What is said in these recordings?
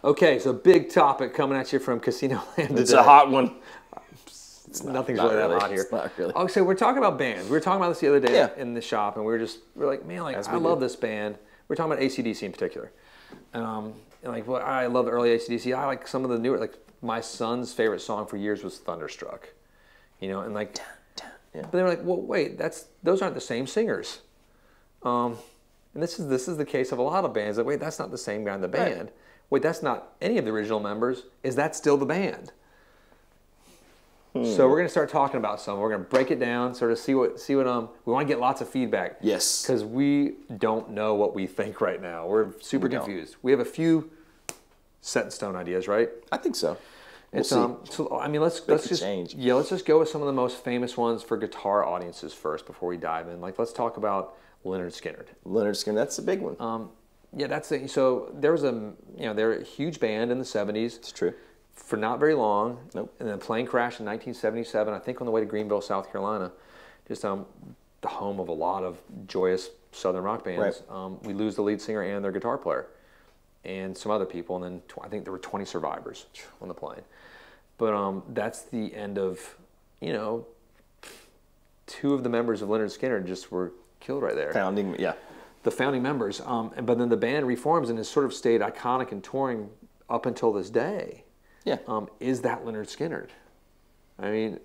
Okay, so big topic coming at you from Casino Land today. It's a hot one. Nothing's really that hot here. It's not really. Okay, so we're talking about bands. We were talking about this the other day Yeah. in the shop, and we're like, man, like I love this band. We're talking about AC/DC in particular. And like, well, I love early AC/DC. I like some of the newer, like my son's favorite song for years was Thunderstruck. You know, and like, yeah. but they were like, well, wait, those aren't the same singers. And this is the case of a lot of bands. Like, wait, that's not the same guy in the band. Right. Wait, that's not any of the original members. Is that still the band? So we're going to start talking about some. We're going to break it down, sort of see what we want to get lots of feedback. Yes. Because we don't know what we think right now. We're super confused. We have a few set in stone ideas, right? I think so. We'll see. So I mean, let's just go with some of the most famous ones for guitar audiences first before we dive in. Like, let's talk about Leonard Skinner. Leonard Skinner, that's a big one. Yeah, that's it. So there was they're a huge band in the 70s. It's true. For not very long. Nope. And then a plane crashed in 1977, I think on the way to Greenville, South Carolina. Just the home of a lot of joyous Southern rock bands. Right. We lose the lead singer and their guitar player. And some other people. And then I think there were 20 survivors on the plane. But that's the end of, two of the members of Leonard Skinner just were killed right there. The founding members. But then the band reforms and has sort of stayed iconic and touring up until this day. Yeah. Is that Leonard Skinner? I mean,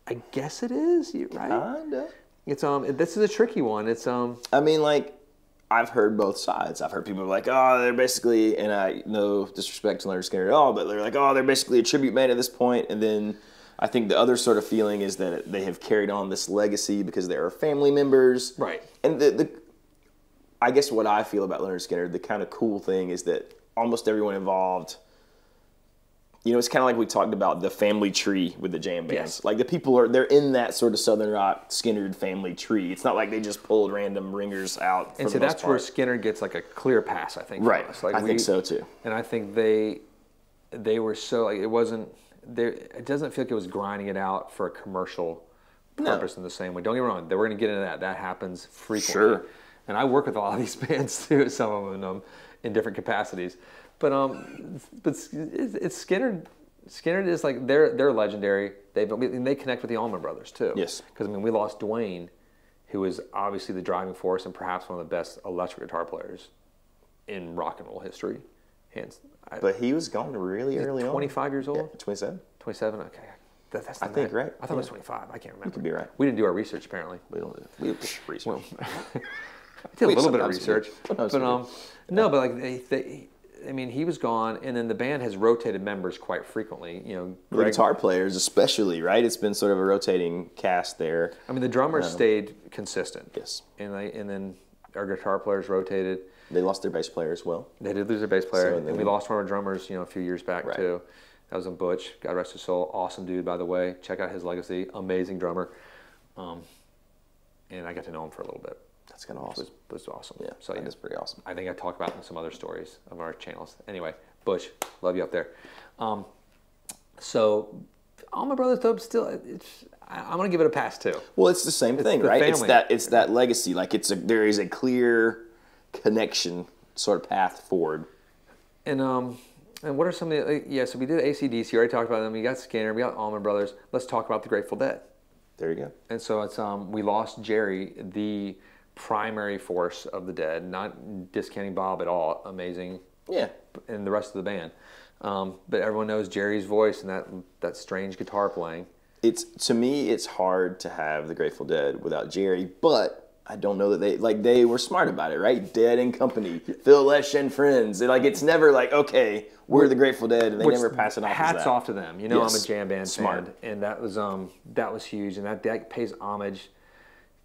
I guess it is, right? Kinda. It's this is a tricky one. It's I mean, like, I've heard both sides. I've heard people like, oh, they're basically, and I no disrespect to Leonard Skinner at all, but they're like, oh, they're basically a tribute band at this point. And then I think the other sort of feeling is that they have carried on this legacy because they are family members. Right. And I guess what I feel about Leonard Skinner, the kind of cool thing is that almost everyone involved, it's kind of like we talked about the family tree with the jam bands. Yes. Like the people they're in that sort of Southern rock Skinner family tree. It's not like they just pulled random ringers out. And so that's where Skinner gets like a clear pass, I think. Right. Like I think so too. And I think they were so like it wasn't there. It doesn't feel like it was grinding it out for a commercial purpose in the same way. Don't get me wrong. We're going to get into that. That happens frequently. Sure. And I work with a lot of these bands too. Some of them in different capacities. But it's Skinner. Skinner is like they're legendary. They connect with the Allman Brothers too. Yes. Because we lost Dwayne, who was obviously the driving force and perhaps one of the best electric guitar players in rock and roll history. But he was gone really early on. 25 years old. Yeah, 27. 27. Okay. That's I think right. I thought it was 25. I can't remember. You could be right. We didn't do our research apparently. We did research. Well, I did a little bit of research, but no, but like he was gone, and then the band has rotated members quite frequently. The guitar players, especially, right? It's been sort of a rotating cast there. I mean, the drummers stayed consistent. Yes, and then our guitar players rotated. They lost their bass player as well. They did lose their bass player, and we lost one of our drummers, a few years back too. That was Butch. God rest his soul. Awesome dude, by the way. Check out his legacy. Amazing drummer. And I got to know him for a little bit. That's kind of awesome. It was awesome. Yeah, so that is pretty awesome. I think I talked about it in some other stories of our channels. Anyway, Butch, love you up there. So, all my brothers, though, still, I'm going to give it a pass too. Well, it's the same thing, right? Family. It's that legacy. Like there is a clear connection, sort of path forward. And what are some of the? So we did AC/DC. You already talked about them. We got Skinner. We got Allman Brothers. Let's talk about the Grateful Dead. There you go. And so it's we lost Jerry, the primary force of the Dead, not discounting Bob at all. Amazing. Yeah. And the rest of the band. But everyone knows Jerry's voice and that strange guitar playing. To me, it's hard to have the Grateful Dead without Jerry, but I don't know that they were smart about it, right? Dead and Company, Phil Lesh and Friends. It's never like, okay, we're the Grateful Dead, and they never pass it off. Hats off to them. I'm a jam band smart fan, and that was huge, and that pays homage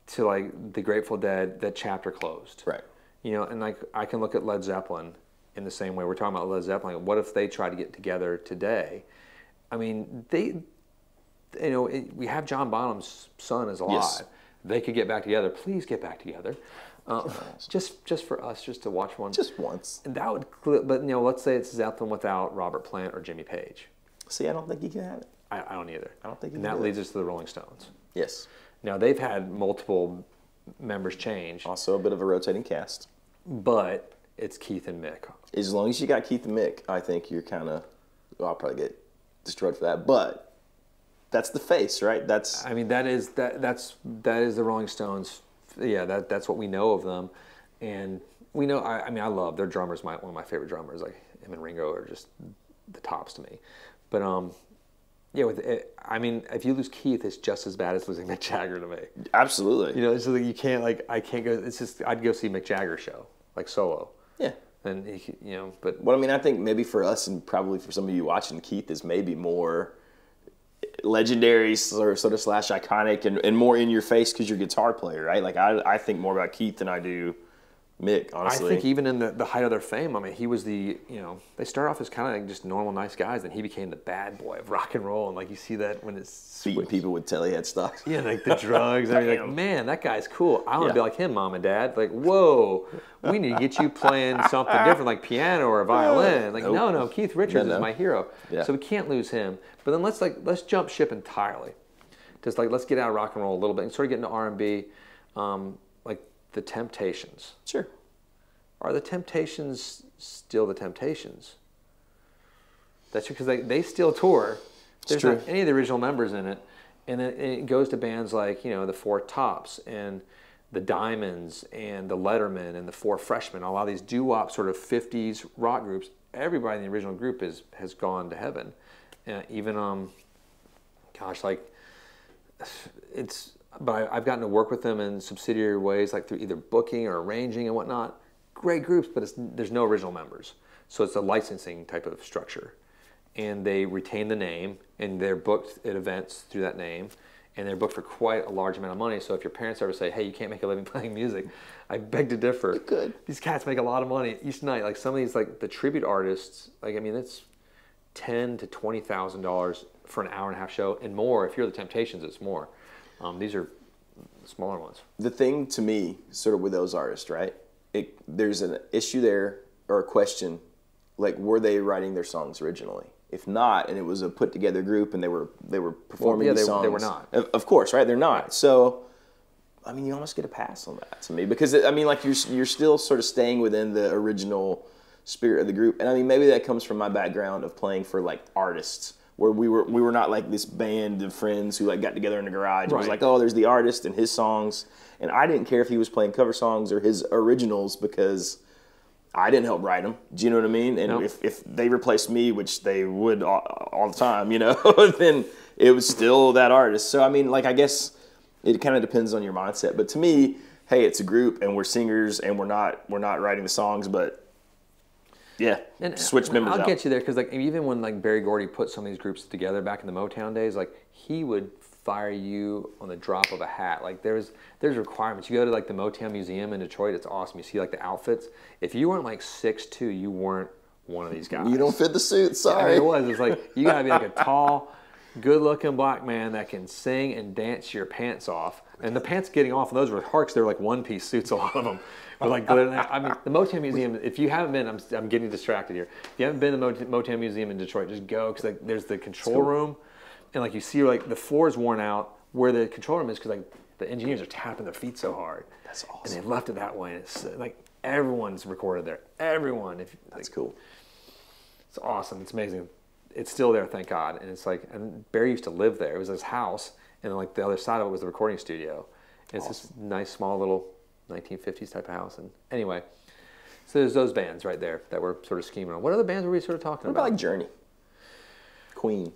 to like the Grateful Dead. That chapter closed, right? And like I can look at Led Zeppelin in the same way. We're talking about Led Zeppelin. Like, what if they try to get together today? I mean, we have John Bonham's son is alive. Yes. They could get back together. Please get back together. Just for us, just to watch one. Just once. And that would, but let's say it's Zeppelin without Robert Plant or Jimmy Page. See, I don't think you can have it. I don't either. I don't think you can. And that leads us to the Rolling Stones. Yes. Now they've had multiple members change. Also a bit of a rotating cast. But it's Keith and Mick. As long as you got Keith and Mick, I think you're kind of. Well, I'll probably get destroyed for that, but that's the face, right? That's. I mean, that is the Rolling Stones. Yeah, that's what we know of them, and we know. I mean, I love their drummers. One of my favorite drummers, like him and Ringo, are just the tops to me. But yeah, I mean, if you lose Keith, it's just as bad as losing Mick Jagger to me. Absolutely. You know, it's just like you can't I can't go. It's just I'd go see Mick Jagger show like solo. Yeah. And but well, I mean, I think maybe for us and probably for some of you watching, Keith is maybe more legendary or sort of / iconic and more in your face because you're a guitar player, right? Like I think more about Keith than I do Mick, honestly. I think even in the height of their fame, I mean, he was they started off as kind of like just normal, nice guys, and he became the bad boy of rock and roll, and like you see that when it's beating people with telly head stuff. Yeah, like the drugs, and you're like, man, that guy's cool. I want to be like him, mom and dad. Like, whoa, we need to get you playing something different, like piano or a violin. Like, no, Keith Richards is my hero. Yeah. So we can't lose him. But then let's jump ship entirely. Just like let's get out of rock and roll a little bit and sort of get into R&B. Like the Temptations. Sure. Are the Temptations still the Temptations? That's true, because they still tour. There's not any of the original members in it. And then it goes to bands like, the Four Tops and the Diamonds and the Letterman and the Four Freshmen, a lot of these doo-wop sort of 50s rock groups. Everybody in the original group has gone to heaven. Even, but I've gotten to work with them in subsidiary ways, like through either booking or arranging and whatnot. Great groups, but there's no original members. So it's a licensing type of structure. And they retain the name, and they're booked at events through that name, and they're booked for quite a large amount of money. So if your parents ever say, hey, you can't make a living playing music, I beg to differ. You could. These cats make a lot of money each night. Like some of these, like the tribute artists, it's $10,000 to $20,000 for an hour and a half show, and more. If you're the Temptations, it's more. These are smaller ones. The thing to me, sort of with those artists, right? There's an issue there, or a question, like, were they writing their songs originally? If not, and it was a put together group and they were performing these songs. They were not. Of course, right? They're not. So, I mean, you almost get a pass on that to me because you're still sort of staying within the original spirit of the group. And I mean, maybe that comes from my background of playing for like artists, where we were not like this band of friends who like got together in the garage. Right. It was like, oh, there's the artist and his songs, and I didn't care if he was playing cover songs or his originals because I didn't help write them. Do you know what I mean? And if they replaced me, which they would all the time, then it was still that artist. So I mean, like, I guess it kind of depends on your mindset. But to me, hey, it's a group and we're singers and we're not writing the songs, but yeah, and switch members out. I'll get you there because like even when like Berry Gordy put some of these groups together back in the Motown days, like he would fire you on the drop of a hat. Like there's requirements. You go to like the Motown Museum in Detroit, it's awesome. You see like the outfits. If you weren't like 6'2", you weren't one of these guys. You don't fit the suit, sorry. Yeah, I mean, it's like you gotta be like a tall, good-looking black man that can sing and dance your pants off. And the pants getting off of those were hard because they're like one-piece suits, a lot of them. But like, I mean, the Motown Museum, if you haven't been, I'm getting distracted here. If you haven't been to the Motown Museum in Detroit, just go because like, there's the control room. And like you see like the floor is worn out where the control room is because like the engineers are tapping their feet so hard. That's awesome. And they left it that way. And it's like everyone's recorded there. Everyone. That's cool. It's awesome. It's amazing. It's still there, thank God. And it's like, and Barry used to live there. It was his house. And then like the other side of it was the recording studio. And it's this nice, small little 1950s type of house. And anyway, so there's those bands right there that we're sort of scheming on. What other bands were we sort of talking about? What about like Journey? Queen.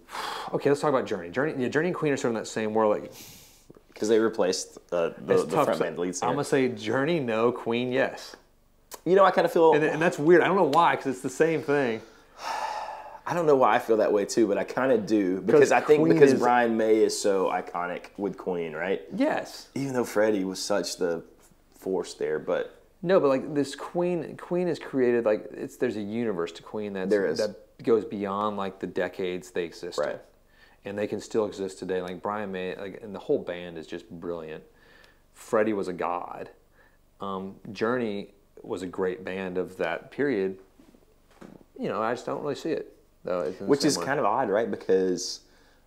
Okay, let's talk about Journey. Journey and Queen are sort of in that same world. Like, because they replaced the frontman lead singer. I'm going to say Journey, no. Queen, yes. I kind of feel... And that's weird. I don't know why, because it's the same thing. I don't know why I feel that way, too, but I kind of do. Because I think Brian May is so iconic with Queen, right? Yes. Even though Freddie was such the force there, but... No, but like this Queen is created, like, there's a universe to Queen that goes beyond like the decades they existed. Right. And they can still exist today. Like Brian May, and the whole band is just brilliant. Freddie was a god. Journey was a great band of that period. I just don't really see it. Though, which is kind of odd, right? Because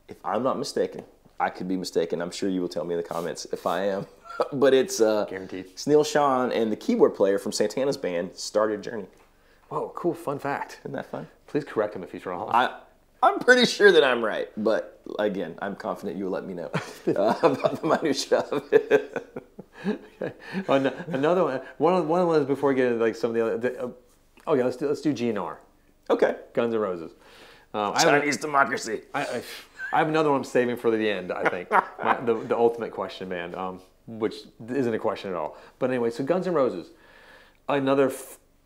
if I'm not mistaken, I could be mistaken. I'm sure you will tell me in the comments if I am. but it's Guaranteed. It's Neil Schon and the keyboard player from Santana's band started Journey. Whoa, cool, fun fact. Isn't that fun? Please correct him if he's wrong. I'm pretty sure that I'm right, but again, I'm confident you'll let me know about the minutia of it. Okay. Another one of the ones before we get into like some of the other. Okay, let's do GNR. Okay. Guns N' Roses. Chinese democracy. I have another one I'm saving for the end, I think. The ultimate question band, which isn't a question at all. But anyway, so Guns N' Roses, another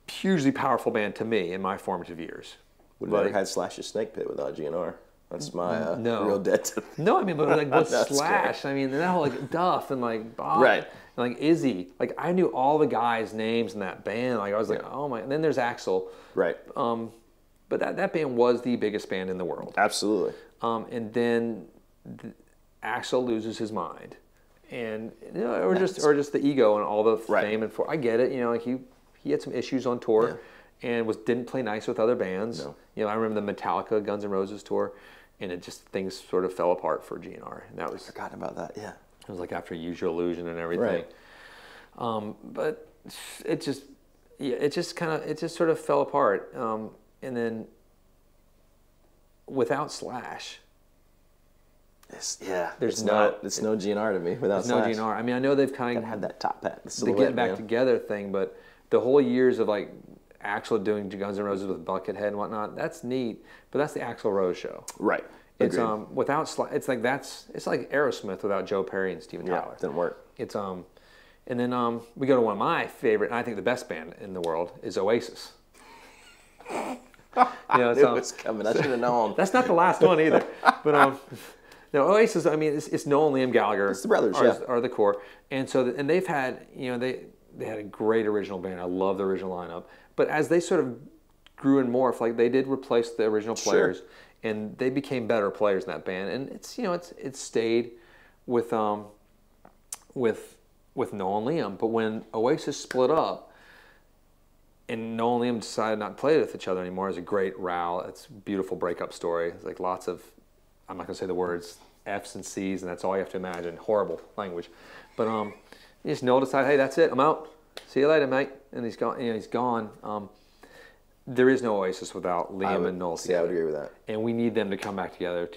hugely powerful band to me in my formative years. Would have never had Slash's Snake Pit without GNR. That's my real debt to No, I mean, but like with Slash, I mean, that whole like Duff and like Bob, right, and like Izzy, like I knew all the guys' names in that band. Like I was like, oh my. And then there's Axl, right. But that band was the biggest band in the world. Absolutely. And then Axl loses his mind, and or just the ego and all the fame and I get it. Like he had some issues on tour. Yeah. And didn't play nice with other bands. No. I remember the Metallica Guns N' Roses tour, and things sort of fell apart for GNR. And that was I forgot about that. Yeah, it was like after Use Your Illusion and everything. Right. But it just sort of fell apart. And then without Slash, it's no GNR to me without Slash. No GNR. I mean, I know they've kind of had that top hat, the getting back together thing, but the whole years of like Axl doing Guns N' Roses with Buckethead and whatnot, that's neat, but that's the Axl Rose show. Right. It's without it's like Aerosmith without Joe Perry and Steven Tyler. Didn't work. It's and then we go to one of my favorite, and I think the best band in the world is Oasis. It was coming. I should have known. That's not the last one either. But Oasis. I mean, it's Noel and Liam Gallagher. It's the brothers. Are the core, and they've had they had a great original band. I love the original lineup. But as they sort of grew and morphed, like they did replace the original players, and they became better players in that band. And it stayed with Noel and Liam. But when Oasis split up, and Noel and Liam decided not to play with each other anymore, it's a great row. It's a beautiful breakup story. It's like lots of, I'm not gonna say the words F's and C's, and that's all you have to imagine. Horrible language, but Noel decided, hey, that's it, I'm out. See you later, mate. And he's gone. He's gone. There is no Oasis without Liam and Noel together. I would agree with that. And we need them to come back together.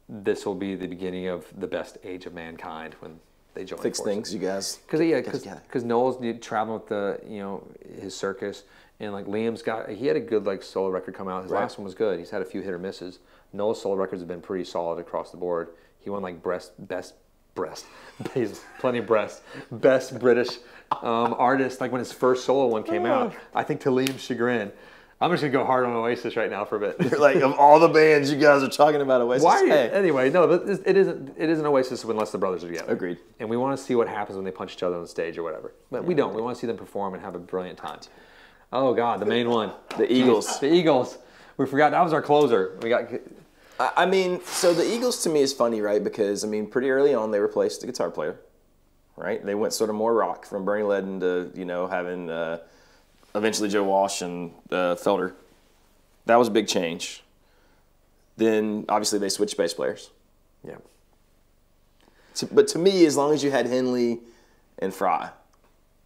This will be the beginning of the best age of mankind when they join. Fix things, you guys. Because Noel's traveling with his circus, and like Liam's he had a good like solo record come out. His last one was good. He's had a few hit or misses. Noel's solo records have been pretty solid across the board. He won like he's plenty of breasts. Best British artist, like when his first solo one came out, I think to Liam's chagrin. I'm just gonna go hard on Oasis right now for a bit. You're like, of all the bands you guys are talking about, Oasis. Why? Anyway, no, but it isn't Oasis unless the brothers are together. Agreed. And we want to see what happens when they punch each other on the stage or whatever. But we don't. We want to see them perform and have a brilliant time. Oh God, the main one, the Eagles. The Eagles. We forgot that was our closer. We got. I mean, so the Eagles to me is funny, right? Because, I mean, pretty early on they replaced the guitar player, right? They went sort of more rock from Bernie Ledden to, having eventually Joe Walsh and Felder. That was a big change. Then, obviously, they switched bass players. Yeah. But to me, as long as you had Henley and Fry,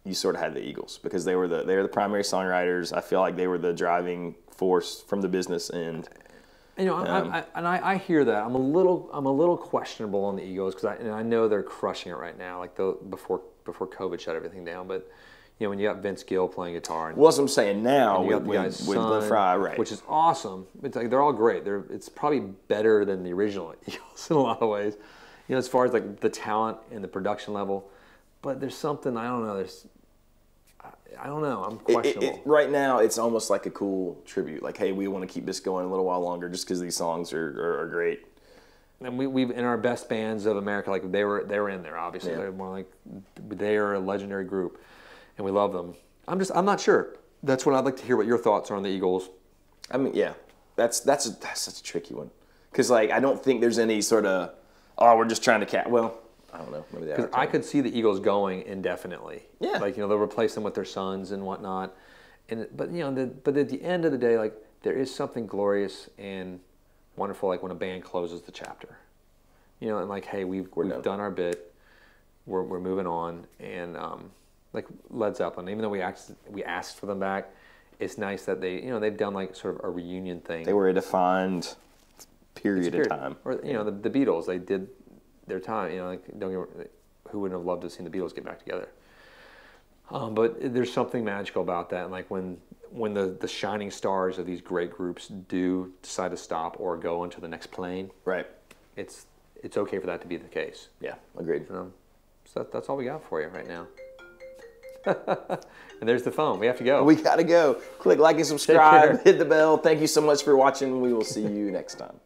you sort of had the Eagles because they were the primary songwriters. I feel like they were the driving force from the business end. I hear that. I'm a little questionable on the Eagles because I know they're crushing it right now. Like before COVID shut everything down, but when you got Vince Gill playing guitar. Well, that's what I'm saying now with Glenn Fry, right? Which is awesome. It's like they're all great. It's probably better than the original Eagles in a lot of ways. As far as like the talent and the production level, but there's something I don't know. I don't know. I'm questionable. Right now, it's almost like a cool tribute. Like, hey, we want to keep this going a little while longer just because these songs are great. And we've in our best bands of America, like they were in there. Obviously, they're more like they are a legendary group, and we love them. I'm not sure. That's what I'd like to hear. What your thoughts are on the Eagles? I mean, yeah, that's such a tricky one because like I don't think there's any sort of we're just trying to well. I don't know. Maybe because I could see the Eagles going indefinitely. Yeah. Like they'll replace them with their sons and whatnot, but at the end of the day, like there is something glorious and wonderful, like when a band closes the chapter. And like, hey, we've done our bit. we're moving on, and like Led Zeppelin, even though we asked for them back, it's nice that they've done like sort of a reunion thing. They were a defined period of time. Or the Beatles, they did their time. Who wouldn't have loved to have seen the Beatles get back together? But there's something magical about that, and like when the shining stars of these great groups do decide to stop or go into the next plane, right? It's okay for that to be the case. Yeah, agreed. So that's all we got for you right now. And there's the phone. We have to go. We gotta go. Click like and subscribe. Hit the bell. Thank you so much for watching. We will see you next time.